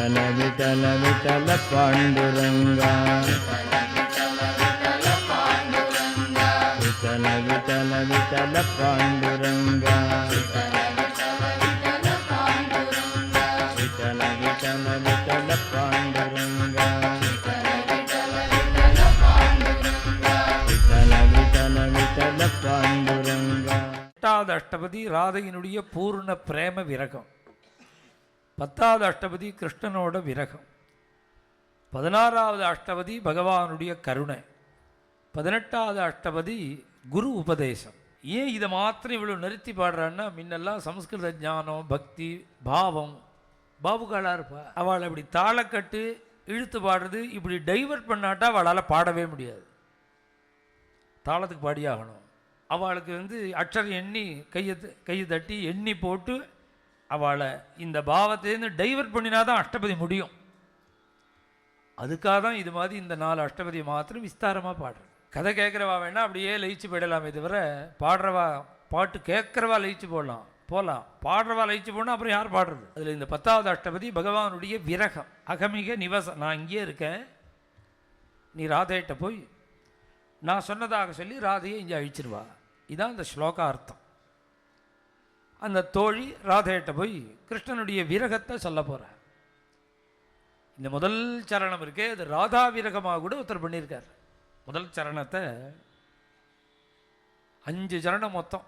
விட்டல விட்டல விட்டல பாண்டுரங்கா விட்டல விட்டல விட்டல பாண்டுரங்கா விட்டல விட்டல விட்டல பாண்டுரங்கா விட்டல விட்டல விட்டல பாண்டுரங்கா. எட்டாவது அஷ்டபதி ராதையினுடைய பூர்ண பிரேம விரகம். 10வது அஷ்டபதி கிருஷ்ணனோட விரகம். 16வது அஷ்டபதி பகவானுடைய கருணை. 18வது அஷ்டபதி குரு உபதேசம். ஏன் இதை மாத்திரம் இவ்வளோ நிறுத்தி பாடுறான்னா, முன்னெல்லாம் சம்ஸ்கிருத ஞானம் பக்தி பாவம் பாபுகாலாக இருப்பா. அவளை இப்படி தாளக்கட்டு இழுத்து பாடுறது இப்படி டைவர்ட் பண்ணாட்டா அவளால் பாடவே முடியாது. தாளத்துக்கு பாடியாகணும். அவளுக்கு அக்ஷரம் எண்ணி கையை தட்டி எண்ணி போட்டு அவளை இந்த பாவத்திலேருந்து டைவர்ட் பண்ணினா தான் அஷ்டபதி முடியும். அதுக்காக தான் இது மாதிரி இந்த 4 அஷ்டபதியை மாத்திரம் விஸ்தாரமாக பாடுறது. கதை கேட்குறவா வேணால் அப்படியே லயிச்சு போயிடலாமே தவிர, பாடுறவா பாட்டு கேட்குறவா லயிச்சு போகலாம், பாடுறவா லயிச்சு போனால் அப்புறம் யார் பாடுறது? அதில் இந்த 10வது அஷ்டபதி பகவானுடைய விரகம். அகமிக நிவசம். நான் இங்கேயே இருக்கேன், நீ ராதையிட்ட போய் நான் சொன்னதாக சொல்லி ராதையை இங்கே அழிச்சிருவா. இதான் இந்த ஸ்லோகார்த்தம். அந்த தோழி ராதையிட்ட போய் கிருஷ்ணனுடைய விரகத்தை சொல்ல போகிற. இந்த முதல் சரணம் இருக்கே, அது ராதா விரகமாக கூட ஒருத்தர் பண்ணியிருக்கார். முதல் சரணத்தை 5 சரணம் மொத்தம்.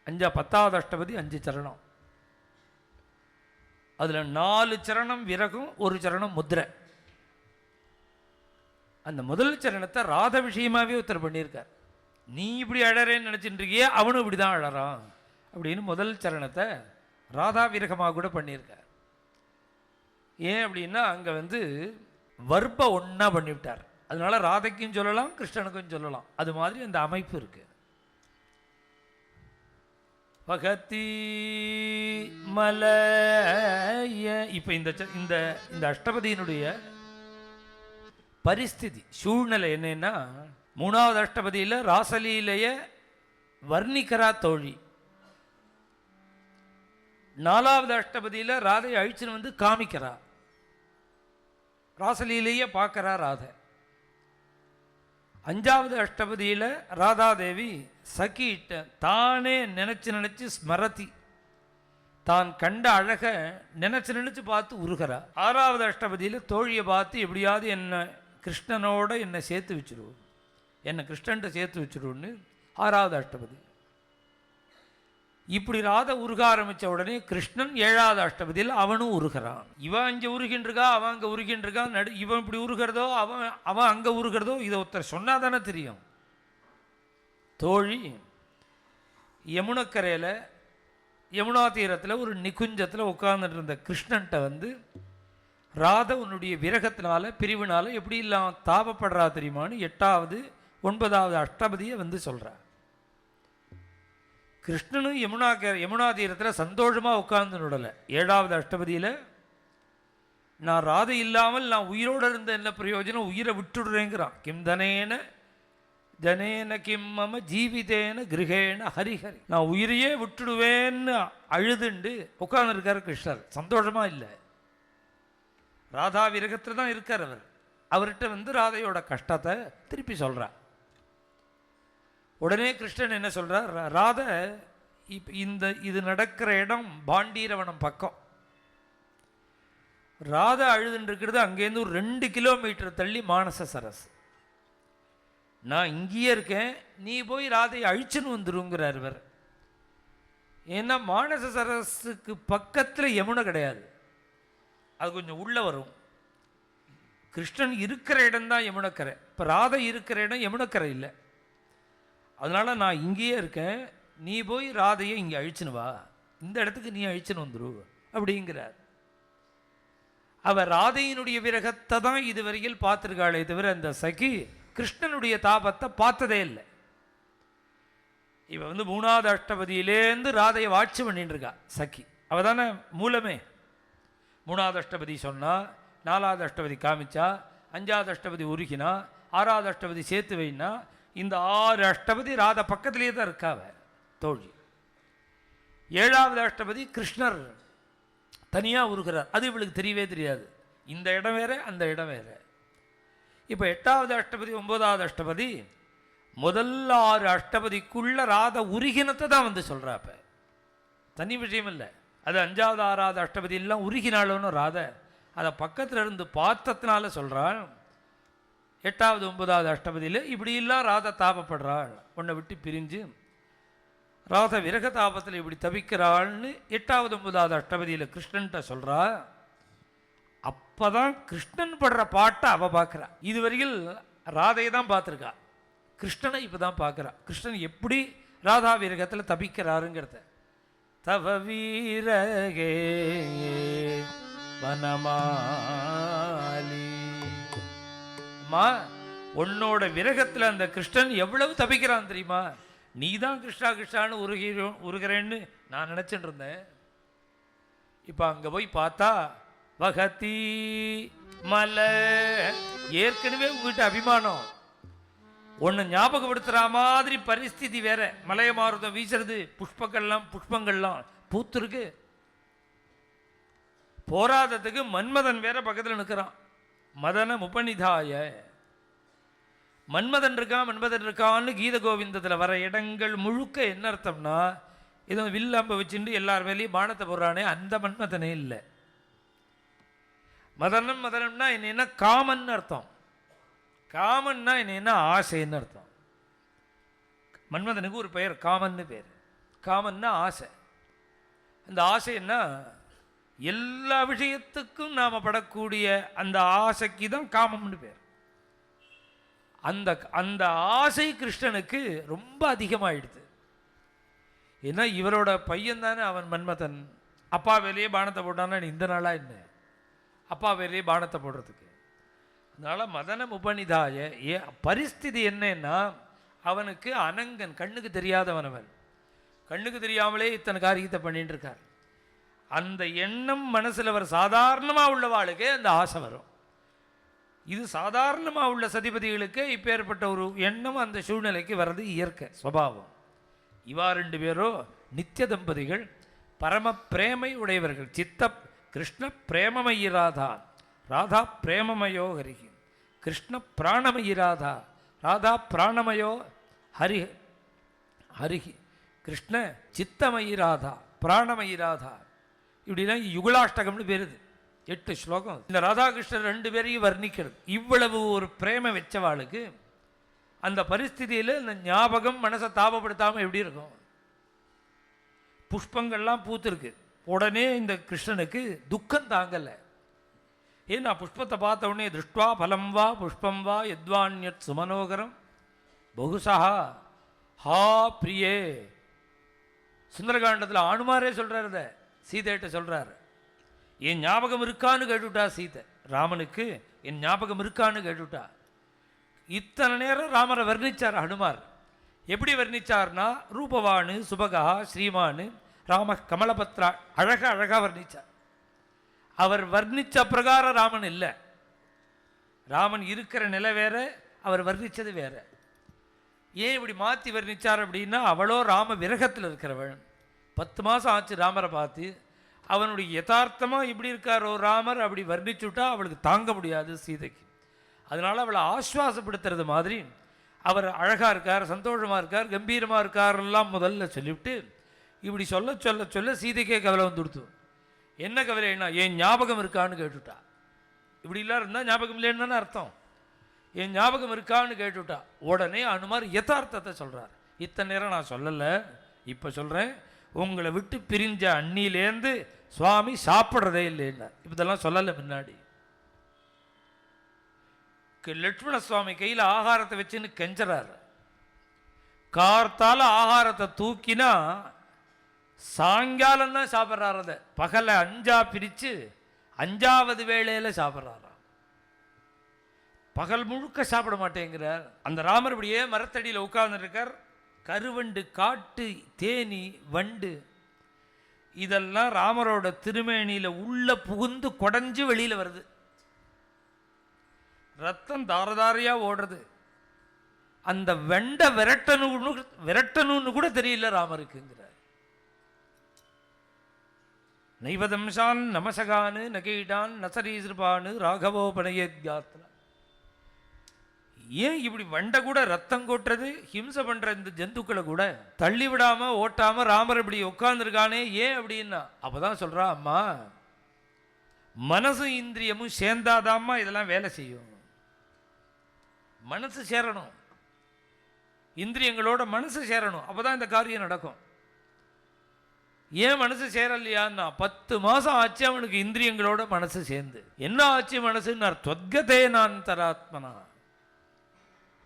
10வது அஷ்டபதி 5 சரணம். அதில் 4 சரணம் விரகம், 1 சரணம் முத்ரை. அந்த முதல் சரணத்தை ராத விஷயமாகவே ஒருத்தர் பண்ணியிருக்கார். நீ இப்படி அழறேன்னு நினச்சிட்டு இருக்கியே, அவனும் இப்படி தான் அழறான் அப்படின்னு முதல் சரணத்தை ராதா விரகமாக கூட பண்ணியிருக்கார். ஏன் அப்படின்னா அங்கே வர்ப ஒன்றா பண்ணிவிட்டார். அதனால ராதைக்கும் சொல்லலாம், கிருஷ்ணனுக்கும் சொல்லலாம். அது மாதிரி அந்த அமைப்பு இருக்கு. பகத்தி மலைய. இப்போ இந்த அஷ்டபதியினுடைய பரிஸ்திதி சூழ்நிலை என்னன்னா, 3வது அஷ்டபதியில் ராசலீலைய வர்ணிக்கிறா தோழி. 4வது அஷ்டபதியில் ராதை அழிச்சுன்னு காமிக்கிறா. ராசலீலைய பார்க்கிறா ராதை. 5வது அஷ்டபதியில் ராதாதேவி சகிட்ட தானே நினைச்சு ஸ்மரதி, தான் கண்ட அழக நினைச்சு பார்த்து உருகிறா. 6வது அஷ்டபதியில் தோழியை பார்த்து எப்படியாவது கிருஷ்ணனோட என்னை சேர்த்து வச்சிருவோம், என்னை கிருஷ்ணன்ட்ட சேர்த்து வச்சிருவோன்னு 6வது அஷ்டபதி. இப்படி ராதை உருக ஆரம்பித்த உடனே கிருஷ்ணன் 7வது அஷ்டபதியில் அவனும் உருகிறான். இவன் அங்கே உருகின்றிருக்கா, அவன் அங்கே உருகின்றிருக்கான். இவன் இப்படி உருகிறதோ அவன் அங்கே உருகிறதோ இதை ஒருத்தர் சொன்னால் தானே தெரியும். தோழி யமுனக்கரையில் யமுனா தீரத்தில் ஒரு நிகுஞ்சத்தில் உட்கார்ந்துட்டு இருந்த கிருஷ்ணன்ட்ட ராதை உன்னுடைய விரகத்தினால பிரிவினால எப்படி இல்லாம தாபப்படுறா தெரியுமான்னு 8வது 9வது அஷ்டபதியை சொல்கிறா. கிருஷ்ணனும் யமுனா தீரத்தில் சந்தோஷமாக உட்கார்ந்து நுடலை. 7வது அஷ்டபதியில் நான் ராதை இல்லாமல் நான் உயிரோடு இருந்த என்ன பிரயோஜனம், உயிரை விட்டுடுறேங்கிறான். கிம் தனேன ஜனேன கிம் மம ஜீவிதேன கிரகேன ஹரிஹரி. நான் உயிரையே விட்டுடுவேன்னு அழுதுண்டு உட்கார்ந்துருக்கார் கிருஷ்ணர். சந்தோஷமாக இல்லை, ராதா விரகத்தில் தான் இருக்கார் அவர். அவர்கிட்ட ராதையோட கஷ்டத்தை திருப்பி சொல்கிறார். உடனே கிருஷ்ணன் என்ன சொல்கிறார், ராதை இது நடக்கிற இடம் பாண்டீரவனம் பக்கம். ராதை அழுதுன்னு இருக்கிறது அங்கேருந்து ஒரு 2 கிலோமீட்டர் தள்ளி மானச சரஸ். நான் இங்கேயே இருக்கேன், நீ போய் ராதையை அழிச்சுன்னு வந்துருங்கிறார் இவர். ஏன்னா மானச சரஸுக்கு பக்கத்தில் யமுனை கிடையாது, அது கொஞ்சம் உள்ளே வரும். கிருஷ்ணன் இருக்கிற இடம்தான் யமுனக்கரை. இப்போ ராதை இருக்கிற இடம் யமுனக்கரை இல்லை. அதனால் நான் இங்கேயே இருக்கேன், நீ போய் ராதையை இங்கே அழிச்சுன்னு வா, இந்த இடத்துக்கு நீ அழிச்சுன்னு வந்துரு அப்படிங்கிறார். அவர் ராதையினுடைய விரகத்தை தான் இதுவரையில் பார்த்துருக்காளே தவிர அந்த சகி கிருஷ்ணனுடைய தாபத்தை பார்த்ததே இல்லை. இவன் 3வது அஷ்டபதியிலேருந்து ராதையை வாட்சி பண்ணிட்டு இருக்கா சகி. அவள் தானே மூலமே. 3வது அஷ்டபதி சொன்னா, 4வது அஷ்டபதி காமிச்சா, 5வது அஷ்டபதி உருகினா, 6வது அஷ்டபதி சேர்த்து வைனா, இந்த 6 அஷ்டபதி ராதை பக்கத்திலேயே தான் இருக்காவ தோழி. 7வது அஷ்டபதி கிருஷ்ணர் தனியாக உருகிறார். அது இவளுக்கு தெரியவே தெரியாது. இந்த இடம் வேற, அந்த இடம் வேற. இப்போ 8வது அஷ்டபதி 9வது அஷ்டபதி முதல் 6 அஷ்டபதிக்குள்ள ராத உருகினத்தை தான் வந்து சொல்கிறா. இப்போ தனி விஷயம் இல்லை. அது 5வது 6வது அஷ்டபதி எல்லாம் உருகினாலும் ராத அதை பக்கத்தில் இருந்து பார்த்ததுனால சொல்கிறாள். 8வது 9வது அஷ்டபதியில் இப்படியெல்லாம் ராத தாபப்படுறாள், உன்னை விட்டு பிரிஞ்சு ராத விரக தாபத்தில் இப்படி தவிக்கிறாள்னு 8வது 9வது அஷ்டபதியில் கிருஷ்ணன்ட்ட சொல்கிறா. அப்போ தான் கிருஷ்ணன் படுற பாட்டை அவள் பார்க்குறா. இதுவரையில் ராதையை தான் பார்த்துருக்கா, கிருஷ்ணனை இப்போ தான் பார்க்குறா. கிருஷ்ணன் எப்படி ராதா விரகத்தில் தபிக்கிறாருங்கிறத. தவ வீரகே வனமாலி, அம்மா உன்னோட விரகத்தில் அந்த கிருஷ்ணன் எவ்வளவு தபிக்கிறான் தெரியுமா? நீ தான் கிருஷ்ணா கிருஷ்ணான்னு உருகிறேன்னு நான் நினச்சிட்டு இருந்தேன். இப்போ அங்கே போய் பார்த்தா வகதி மலை, ஏற்கனவே உங்ககிட்ட அபிமானம், ஒன்று ஞாபகப்படுத்துகிற மாதிரி பரிஸ்திதி வேற. மலைய மாறுதம் வீசுறது, புஷ்பங்கள்லாம் பூத்துருக்கு. போராதத்துக்கு மன்மதன் வேற பக்கத்தில் நிற்கிறான். மதன முபநிதாய, மன்மதன் இருக்கான்னு கீத கோவிந்தத்தில் வர இடங்கள் முழுக்க என்ன அர்த்தம்னா, இதை வில்லம்ப வச்சுட்டு எல்லார் மேலேயும் பானத்தை போடுறானே, அந்த மன்மதனே இல்லை. மதனம்னா என்ன? காமன் அர்த்தம். காமன்னா என்ன? ஆசைன்னு அர்த்தம். மன்மதனுக்கு ஒரு பெயர் காமன்னு பேர். காமன்னா ஆசை. அந்த ஆசைன்னா எல்லா விஷயத்துக்கும் நாம் படக்கூடிய அந்த ஆசைக்கு தான் காமம்னு பேர். அந்த அந்த ஆசை கிருஷ்ணனுக்கு ரொம்ப அதிகமாகிடுது. ஏன்னா இவரோட பையன் தானே அவன் மன்மதன். அப்பா வேலையே பானத்தை போட்டான்னா இந்த நாளாக என்ன அப்பா வேலையே பானத்தை போடுறதுக்கு. அதனால் மதன உபநிதாய பரிஸ்திதி என்னன்னா, அவனுக்கு அனங்கன், கண்ணுக்கு தெரியாதவன். அவன் கண்ணுக்கு தெரியாமலே இத்தனை காரியத்தை பண்ணிட்டு இருக்கார். அந்த எண்ணம் மனசில் வர சாதாரணமாக உள்ளவாளுக்கே அந்த ஆசை வரும். இது சாதாரணமாக உள்ள சதிபதிகளுக்கு இப்பேற்பட்ட ஒரு எண்ணம் அந்த சூழ்நிலைக்கு வர்றது இயற்கை சுபாவம். இவா 2 பேரோ நித்திய தம்பதிகள், பரம பிரேமை உடையவர்கள். சித்த கிருஷ்ண பிரேமமயி ராதா, ராதா பிரேமமயோ ஹரிஹி, கிருஷ்ண பிராணமயி ராதா, ராதா பிராணமயோ ஹரி ஹரிஹி, கிருஷ்ண சித்தமயி ராதா, பிராணமயி ராதா. இப்படின்னா யுகலாஷ்டகம்னு பேருது. 8 ஸ்லோகம் இந்த ராதாகிருஷ்ணர் 2 பேரையும் வர்ணிக்கிறது. இவ்வளவு ஒரு பிரேம வச்சவாளுக்கு அந்த பரிஸ்திதியில் இந்த ஞாபகம் மனசை தாபப்படுத்தாமல் எப்படி இருக்கும்? புஷ்பங்கள்லாம் பூத்துருக்கு. உடனே இந்த கிருஷ்ணனுக்கு துக்கம் தாங்கலை. ஏன்னா புஷ்பத்தை பார்த்த உடனே திருஷ்டுவா பலம் வா புஷ்பம் வா யத்வான்யத் சுமனோகரம் பகுசா ஹா பிரியே. சுந்தரகாண்டத்தில் ஆணுமாரே சொல்கிறார், இதை சீதையிட்ட சொல்கிறார். என் ஞாபகம் இருக்கான்னு கேட்டுவிட்டா சீதை. ராமனுக்கு என் ஞாபகம் இருக்கான்னு கேட்டுவிட்டா. இத்தனை நேரம் ராமரை வர்ணித்தார் ஹனுமார். எப்படி வர்ணித்தார்னா, ரூபவானு சுபகா ஸ்ரீமானு ராம கமலபத்ரா, அழகாக வர்ணித்தார். அவர் வர்ணித்த பிரகாரம் ராமன் இல்லை. ராமன் இருக்கிற நிலை வேற, அவர் வர்ணித்தது வேற. ஏன் இப்படி மாற்றி வர்ணித்தார் அப்படின்னா, அவளோ ராம விரகத்தில் இருக்கிறவள். 10 மாதம் ஆச்சு ராமரை பார்த்து. அவனுடைய யதார்த்தமாக இப்படி இருக்காரோ ராமர், அப்படி வர்ணிச்சுட்டா அவளுக்கு தாங்க முடியாது சீதைக்கு. அதனால் அவளை ஆஸ்வாசப்படுத்துறது மாதிரி அவர் அழகாக இருக்கார், சந்தோஷமாக இருக்கார், கம்பீரமாக இருக்காரெல்லாம் முதல்ல சொல்லிவிட்டு இப்படி சொல்ல சொல்ல சொல்ல சீதைக்கே கவலை வந்துடுத்து. என்ன கவலைன்னா, என் ஞாபகம் இருக்கான்னு கேட்டுட்டா. இப்படிலாம் இருந்தால் ஞாபகம் இல்லைன்னு தானே அர்த்தம். என் ஞாபகம் இருக்கான்னு கேட்டுவிட்டா. உடனே அனுமார் யதார்த்தத்தை சொல்கிறார். இத்தனை நேரம் நான் சொல்லலை, இப்போ சொல்கிறேன். உங்களை விட்டு பிரிஞ்ச அண்ணிலேருந்து சுவாமி சாப்பிட்றதே இல்லைன்னா. இப்போ இதெல்லாம் சொல்லலை முன்னாடி. லட்சுமண சுவாமி கையில் ஆகாரத்தை வச்சுன்னு கெஞ்சறாரு. கார்த்தால ஆகாரத்தை தூக்கினா சாயங்காலம் தான் சாப்பிட்றாரு. அதை பகலை 5ஆ பிரித்து 5ஆவது வேளையில் சாப்பிட்றாராம். பகல் முழுக்க சாப்பிட மாட்டேங்கிறார். அந்த ராமர் இப்படியே மரத்தடியில் உட்கார்ந்துருக்கார். கருவண்டு, காட்டு தேனி, வண்டு இதெல்லாம் ராமரோட திருமேனியில் உள்ள புகுந்து குடஞ்சு வெளியில் வருது. ரத்தம் தாரதாரியாக ஓடுறது. அந்த வெண்டை விரட்டணும்னு கூட தெரியல ராமருக்குங்கிறார். நைவதம்சான் நமசகானு நகீட்டான் நசரீசிருப்பானு ராகவோபனயத்யாத்ரா. ஏன் இப்படி வண்டை கூட ரத்தம் கொட்டுறது ஹிம்சை பண்ற இந்த ஜந்துக்களை கூட தள்ளி விடாம ஓட்டாம ராமர் இப்படி உட்கார்ந்துருக்கானே ஏன் அப்படின்னா அப்பதான் சொல்றா, அம்மா மனசு இந்திரியமும் சேர்ந்தாதாம்மா இதெல்லாம் வேலை செய்யும். மனசு சேரணும், இந்திரியங்களோட மனசு சேரணும், அப்பதான் இந்த காரியம் நடக்கும். ஏன் மனசு சேரலையான்னா 10 மாசம் ஆச்சு அவனுக்கு இந்திரியங்களோட மனசு சேர்ந்து. என்ன ஆச்சு மனசுன்னா தொத்கதே நான் தராத்மனா,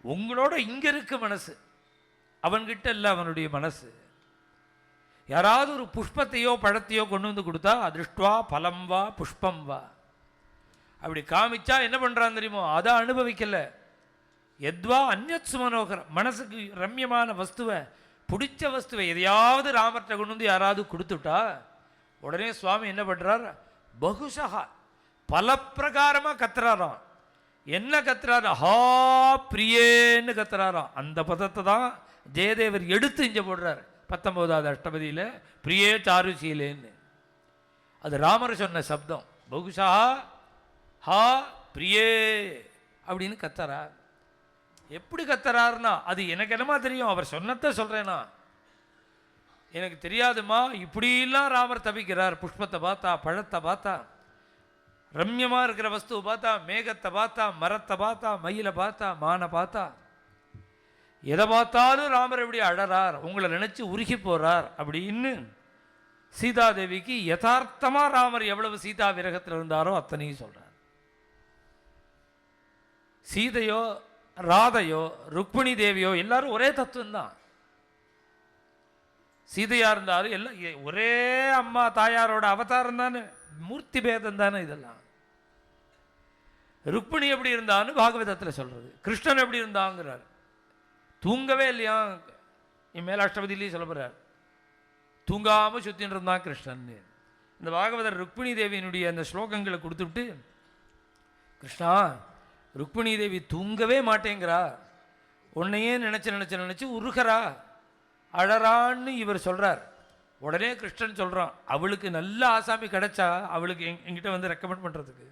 உங்களோட இங்க இருக்கு மனசு, அவன்கிட்ட இல்லை அவனுடைய மனசு. யாராவது ஒரு புஷ்பத்தையோ பழத்தையோ கொண்டு வந்து கொடுத்தா அதிருஷ்டுவா பலம் வா புஷ்பம் வா அப்படி காமிச்சா என்ன பண்றான் தெரியுமோ, அதை அனுபவிக்கல. எத்வா அந்நத் சுமனோகரம், மனசுக்கு ரம்யமான வஸ்துவை பிடிச்ச வஸ்துவை எதையாவது ராமர்கிட்ட கொண்டு வந்து யாராவது கொடுத்துட்டா உடனே சுவாமி என்ன பண்றார், பகுஷா பல பிரகாரமா கத்துறாராம். என்ன கத்துறாரு, ஹா பிரியேன்னு கத்துறாராம். அந்த பதத்தை தான் ஜெயதேவர் எடுத்து இங்க போடுறார் 19வது அஷ்டபதியில, பிரியே சாருசீலேன்னு. அது ராமர் சொன்ன சப்தம். பகுஷா ஹா பிரியே அப்படின்னு கத்துறார். எப்படி கத்துறாருன்னா அது எனக்கு என்னமா தெரியும், அவர் சொன்னதை சொல்றேனா, எனக்கு தெரியாதுமா. இப்படிலாம் ராமர் தவிக்கிறார். புஷ்பத்தை பார்த்தா, பழத்தை பார்த்தா, ரம்யமா இருக்கிற வஸ்துவை பார்த்தா, மேகத்தை பார்த்தா, மரத்தை பார்த்தா, மயிலை பார்த்தா, மானை பார்த்தா, எதை பார்த்தாலும் ராமர் எப்படி அழறார், உங்களை நினைச்சு உருகி போறார் அப்படின்னு சீதாதேவிக்கு யதார்த்தமா ராமர் எவ்வளவு சீதா விரகத்தில் இருந்தாரோ அத்தனையும் சொல்றார். சீதையோ ராதையோ ருக்மிணி தேவியோ எல்லாரும் ஒரே தத்துவம் தான். சீதையா இருந்தாலும் எல்லாம் ஒரே அம்மா தாயாரோட அவதாரம் தானே, மூர்த்தி பேதம் தானே இதெல்லாம். ருக்மிணி எப்படி இருந்தான்னு பாகவதத்தில் சொல்றது, கிருஷ்ணன் எப்படி இருந்தாங்கிறார். தூங்கவே இல்லையா, இம்மேல அஷ்டபதியிலேயே சொல்ல போறார், தூங்காம சுத்தின்னு இருந்தான் கிருஷ்ணன். இந்த பாகவதர் ருக்மிணி தேவியினுடைய அந்த ஸ்லோகங்களை கொடுத்துட்டு, கிருஷ்ணா ருக்மிணி தேவி தூங்கவே மாட்டேங்கிறா, உன்னையே நினைச்சு நினைச்சு நினைச்சு உருகிறா, அழறான்னு இவர் சொல்றார். உடனே கிருஷ்ணன் சொல்றான், அவளுக்கு நல்ல ஆசாமி கிடைச்சா அவளுக்கு என்கிட்ட வந்து ரெக்கமெண்ட் பண்றதுக்கு,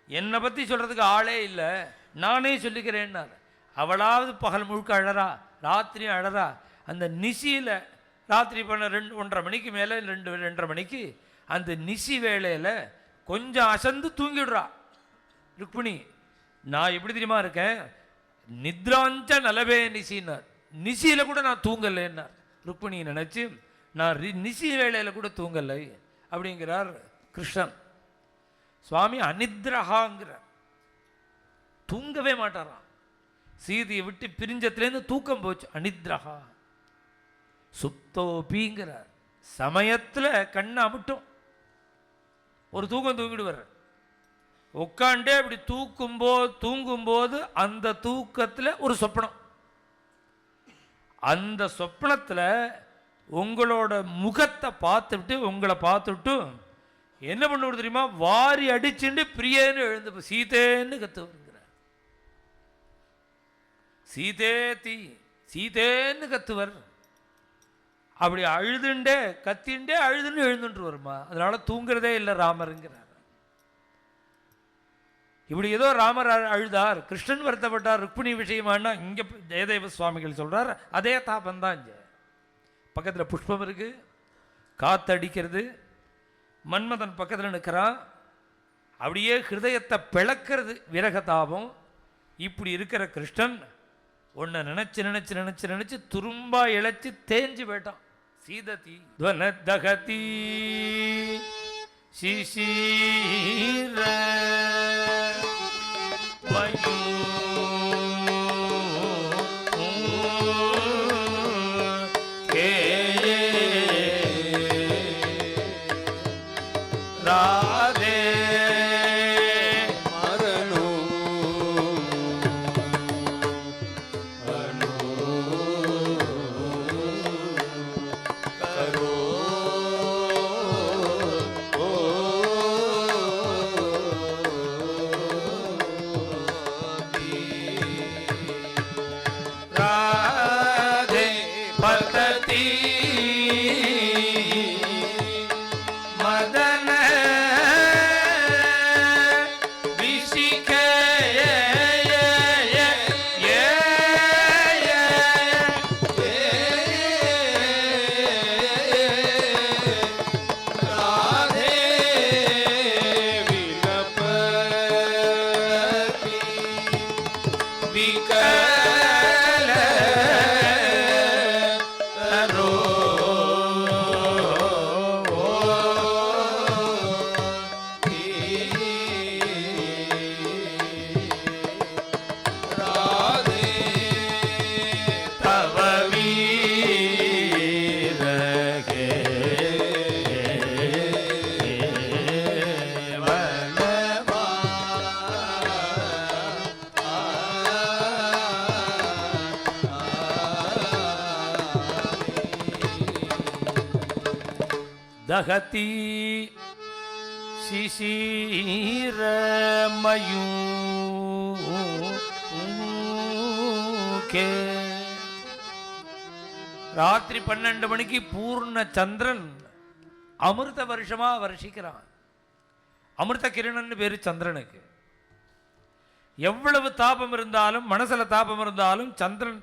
என்னை பத்தி சொல்றதுக்கு ஆளே இல்லை, நானே சொல்லிக்கிறேன்னார். அவளாவது பகல் முழுக்க அழறா, ராத்திரியும் அழறா. அந்த நிசியில ராத்திரி பண்ண 1:30 மணிக்கு மேலே 2:30 மணிக்கு அந்த நிசி வேளையில் கொஞ்சம் அசந்து தூங்கிடுறா ருக்மிணி. நான் எப்படி தெரியுமா இருக்கேன், நித்ராஞ்ச நலவே நிசின்னார். நிசியில கூட நான் தூங்கலைன்னார். ருக்மிணி நினைச்சு நான் நிசி வேளையில கூட தூங்கலை அப்படிங்கிறார் கிருஷ்ணன். சுவாமி அனித்ரஹாங்கிறார், தூங்கவே மாட்டாராம். சீதையை விட்டு பிரிஞ்சத்துலேருந்து தூக்கம் போச்சு, அனித்ரஹா. சுப்தோபிங்கிறார், சமயத்தில் கண்ணை அமிட்டும் ஒரு தூக்கம் தூங்கிடுவார். உட்காண்டே அப்படி தூங்கும்போது அந்த தூக்கத்தில் ஒரு சொப்பனம், அந்த சொப்பனத்தில் உங்களோட முகத்தை பார்த்துட்டு உங்களை பார்த்துட்டு என்ன பண்ணுவது தெரியுமா, வாரி அடிச்சுட்டு பிரியேன்னு எழுந்து சீதேன்னு கத்துவருங்கிறார். சீதேன்னு கத்துவர். அப்படி அழுதுண்டே கத்திண்டே அழுதுன்னு எழுந்துட்டு வருமா, அதனால தூங்குறதே இல்லை ராமருங்கிறார். இப்படி ஏதோ ராமர் அழுதார், கிருஷ்ணன் வருத்தப்பட்டார் ருக்மிணி விஷயமானா, இங்கே ஜெயதேவ சுவாமிகள் சொல்றார் அதே தாபம் தான். இங்கே பக்கத்தில் புஷ்பம் இருக்கு, காத்தடிக்கிறது, மன்மதன் பக்கத்தில் நிற்கிறான், அப்படியே ஹிருதயத்தை பிளக்கிறது விரக தாபம். இப்படி இருக்கிற கிருஷ்ணன் ஒன்றை நினைச்சு நினைச்சு நினைச்சு நினைச்சு துரும்பா இழைச்சு தேஞ்சு போயிட்டான். சீததி துவனதகதி சிசீர வயு கே ராதே Be தகதி சிசிரமயூகே. ராத்திரி 12 மணிக்கு பூர்ண சந்திரன் அமிர்த வருஷமா வருஷிக்கிறான். அமிர்த கிரணன் பேரு சந்திரனுக்கு. எவ்வளவு தாபம் இருந்தாலும், மனசுல தாபம் இருந்தாலும், சந்திரன்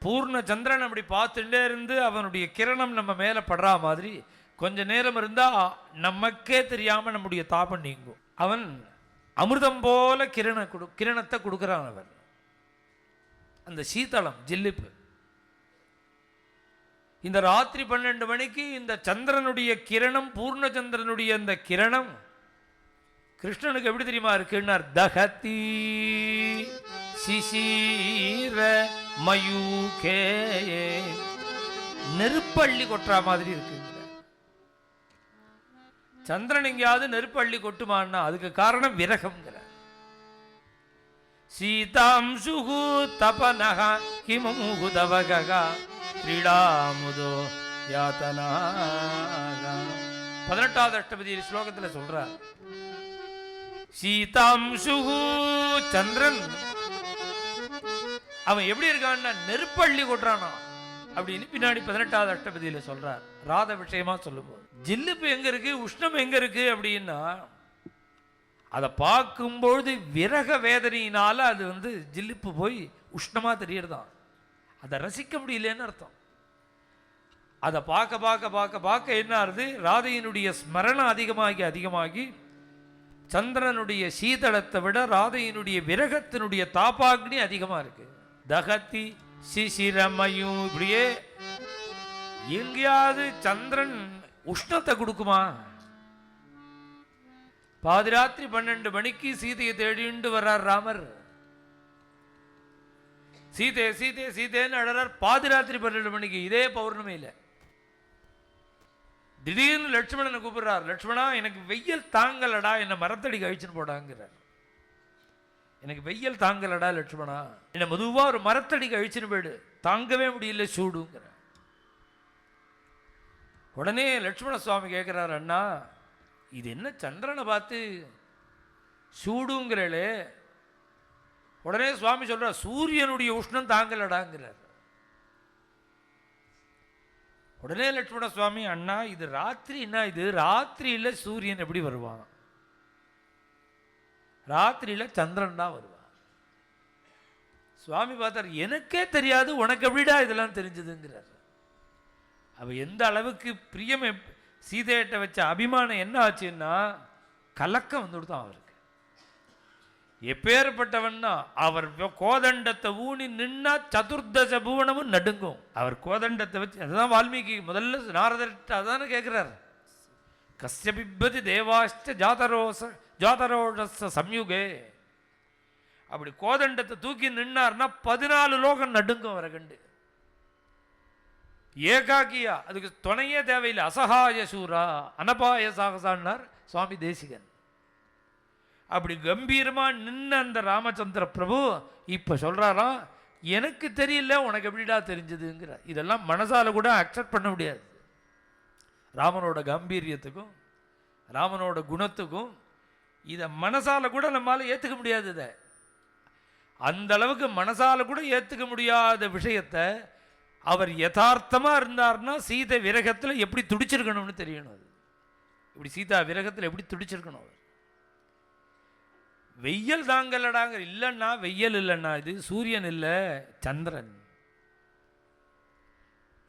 பூர்ண சந்திரன் அப்படி பார்த்துட்டே இருந்து அவனுடைய கிரணம் நம்ம மேலே படுற மாதிரி கொஞ்ச நேரம் இருந்தால் நமக்கே தெரியாமல் நம்முடைய தாபம் நீங்கும். அவன் அமிர்தம் போல கிரணத்தை கொடுக்குறான். அவன் அந்த சீதளம் ஜில்லிப்பு. இந்த ராத்திரி 12 மணிக்கு இந்த சந்திரனுடைய கிரணம், பூர்ண சந்திரனுடைய அந்த கிரணம் கிருஷ்ணனுக்கு எப்படி தெரியுமா இருக்குன்னார்? தகதி சிசிர மயூகே. நெருப்பள்ளி கொட்டுற மாதிரி இருக்கு. சந்திரன் எங்கேயாவது நெருப்பள்ளி கொட்டுமான்னா அதுக்கு காரணம் விரகம்ங்கிற. சீதாம்சுகு தபனஹ கிமுகுதவகா கிரீடாமுதோ யாதனாக. 18வது அஷ்டபதி ஸ்லோகத்தில் சொல்றார். சீதாம்சுகு சந்திரன் அவன் எப்படி இருக்கான்னா நெருப்பள்ளி கொட்டுறானா அப்படின்னு பின்னாடி 18வது அஷ்டபதியில சொல்றார். ராத விஷயமா சொல்லும்போது ஜில்லுப்பு எங்க இருக்கு, உஷ்ணம் எங்க இருக்கு அப்படின்னா அதை பார்க்கும்பொழுது விரக வேதனையினால அது ஜில்லுப்பு போய் உஷ்ணமா தெரியறதான். அதை ரசிக்க முடியலன்னு அர்த்தம். அதை பார்க்க பார்க்க பார்க்க பார்க்க என்ன ஆகுது? ராதையினுடைய ஸ்மரணம் அதிகமாகி சந்திரனுடைய சீதளத்தை விட ராதையினுடைய விரகத்தினுடைய தாபாக்னி அதிகமா இருக்கு. தகதி சிசிரமயும். இப்படியே எங்கேயாவது சந்திரன் உஷ்ணத்தை கொடுக்குமா? பாதிராத்திரி 12 மணிக்கு சீதையை தேடிண்டு வர்றார் ராமர். சீதே சீதே சீதேன்னு அழறார். பாதிராத்திரி 12 மணிக்கு, இதே பௌர்ணமியில திடீர்னு லட்சுமணனை கூப்பிடுறார். லட்சுமணா, எனக்கு வெயில் தாங்கலடா, என்னை மரத்தடி கழிச்சுன்னு போடாங்கிறார். எனக்கு வெயில் தாங்கலடா லட்சுமணா, என்னை மெதுவா ஒரு மரத்தடி கழிச்சுன்னு போயிடு, தாங்கவே முடியல சூடுங்கிற. உடனே லட்சுமண சுவாமி கேட்கிறார், அண்ணா இது என்ன சந்திரனை பார்த்து சூடுங்கிறே? உடனே சுவாமி சொல்றார், சூரியனுடைய உஷ்ணம் தாங்கலடாங்கிறார். உடனே லட்சுமண சுவாமி, அண்ணா இது ராத்திரி, என்ன இது ராத்திரியில சூரியன் எப்படி வருவான்? ராத்திரியில சந்திரன் தான் வருவான். சுவாமி பார்த்தார், எனக்கே தெரியாது, உனக்கு எப்படிடா இதெல்லாம் தெரிஞ்சதுங்கிறார். அவ எந்த அளவுக்கு பிரியம் சீதையிட்ட வச்ச அபிமானம் என்ன ஆச்சுன்னா கலக்கம் வந்துடுதான் அவருக்கு. எப்பேற்பட்டவன்னா அவர் கோதண்டத்தை ஊனி நின்னா சதுர்தச புவனமும் நடுங்கும். அவர் கோதண்டத்தை வச்சு, அதுதான் வால்மீகி முதல்ல நாரதர்கிட்ட அதானே கேட்கிறார். கஸ்ய பிப்பதி தேவாஷ்ட ஜாதரோஷ சம்யுகே. அப்படி கோதண்டத்தை தூக்கி நின்னார்னா 14 லோகம் நடுங்கும் அவரை கண்டு. ஏகாக்கியா, அதுக்கு துணையே தேவையில்லை. அசகாய சூரா அனபாய சாகசான்னார் சுவாமி தேசிகன். அப்படி கம்பீரமா நின்ன அந்த ராமச்சந்திர பிரபு இப்ப சொல்றாராம், எனக்கு தெரியல, உனக்கு எப்படிடா தெரிஞ்சதுங்கிறார். இதெல்லாம் மனசால கூட அக்செப்ட் பண்ண முடியாது. ராமனோட கம்பீரியத்துக்கும் ராமனோட குணத்துக்கும் இதை மனசால கூட நம்மளால ஏத்துக்க முடியாது. இதை அந்த அளவுக்கு மனசால கூட ஏத்துக்க முடியாத விஷயத்தை அவர் யதார்த்தமா இருந்தார்னா சீதை விரகத்தில் எப்படி துடிச்சிருக்கணும்னு தெரியணும். அது இப்படி சீதா விரகத்தில் எப்படி துடிச்சிருக்கணும். அவர் வெயில் தாங்கலடாங்க. இல்லைன்னா வெயில் இல்லைன்னா இது சூரியன் இல்லை சந்திரன்.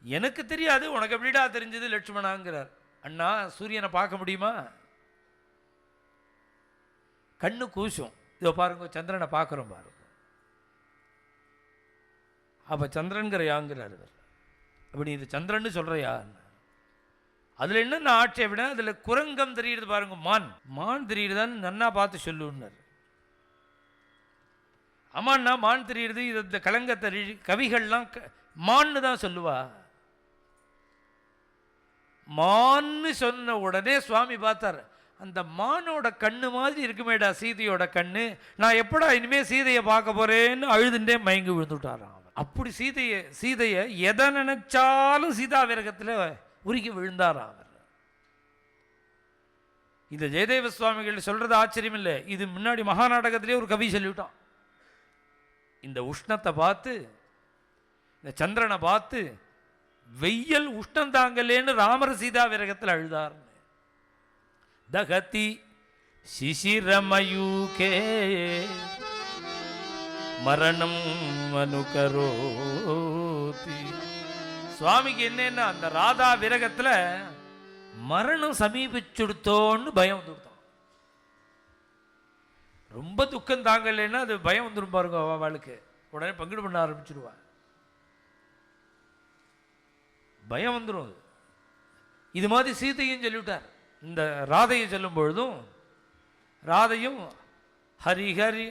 எனக்கு தெரியாது, உனக்கு எப்படிடா தெரிஞ்சது லட்சுமணாங்கிறார். அண்ணா சூரியனை பார்க்க முடியுமா? கண்ணு கூசும். இதோ பாருங்க சந்திரனை பார்க்குறோம் பாருங்க. அப்போ சந்திரன்கிற யாங்கிறார் இவர். அப்படி இது சந்திரன்னு சொல்கிறையா? அதில் என்னென்ன ஆட்சேபனை? அதில் குரங்கம் தெரியுது பாருங்க, மான் தெரியுதுதான்னு நன்னா பார்த்து சொல்லுன்னார். ஆமாண்ணா மான் தெரியுது. இது இந்த கலங்கத்தை கவிகள்லாம் மான்னு தான் சொல்லுவா. மான்னு சொன்ன உடனே சுவாமி பார்த்தார், அந்த மானோட கண்ணு மாதிரி இருக்குமேடா சீதையோட கண்ணு, நான் எப்படா இனிமே சீதையை பார்க்க போறேன்னு அழுதுண்டே மயங்கி விழுந்துட்டாராம். அப்படி சீதையை எதை நினைச்சாலும் சீதா விரகத்தில் உருகி விழுந்தாராம் அவர். இந்த ஜெயதேவ சுவாமிகள் சொல்றது ஆச்சரியம் இல்லை, இது முன்னாடி மகாநாடகத்திலே ஒரு கவி சொல்லிவிட்டான். இந்த உஷ்ணத்தை பார்த்து, இந்த சந்திரனை பார்த்து வெய்யல் உஷ்ணம் தாங்கலேன்னு ராமர் சீதா விரகத்தில் அழுதார். தகதி சிசிரமயூகே மரணம் அனுகரோதி. சுவாமிக்கு என்னன்னா அந்த ராதா விரகத்தில் மரணம் சமீபிச்சுடுத்தோன்னு பயம் வந்துடுத்தான். ரொம்ப துக்கம் தாங்கலைன்னா அது பயம் வந்துடும் பாருங்க, அவளுக்கு உடனே பங்கிடு பண்ண ஆரம்பிச்சிடுவான், பயம் வந்துடும். அது இது மாதிரி சீதையும் சொல்லிவிட்டார். இந்த ராதையை சொல்லும் பொழுதும் ராதையும் ஹரி ஹரி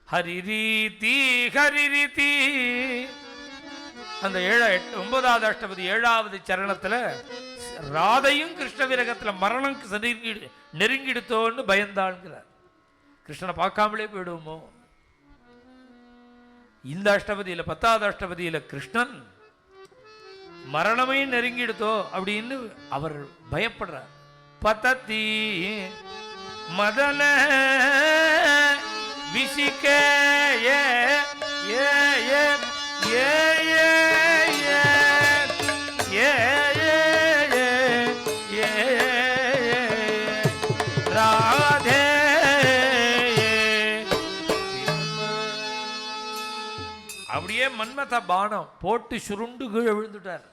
ஹரிரீதி ஹரிரீதி அந்த 9வது அஷ்டபதி 7வது சரணத்தில் ராதையும் கிருஷ்ண விரகத்தில் மரணம் நெருங்கிடுத்தோன்னு பயந்தாள்கிறார். கிருஷ்ணனை பார்க்காமலே போயிடுவோமோ. இந்த அஷ்டபதியில் 10வது அஷ்டபதியில் கிருஷ்ணன் மரணமே நெருங்கிடுத்தோ அப்படின்னு அவர் பயப்படுறார். பதத்தி மதன விசிக்க ஏ ஏ ஏ ஏ ஏ ஏ ராதே அப்படியே மன்மத பானம் போட்டு சுருண்டு கீழே விழுந்துட்டார்.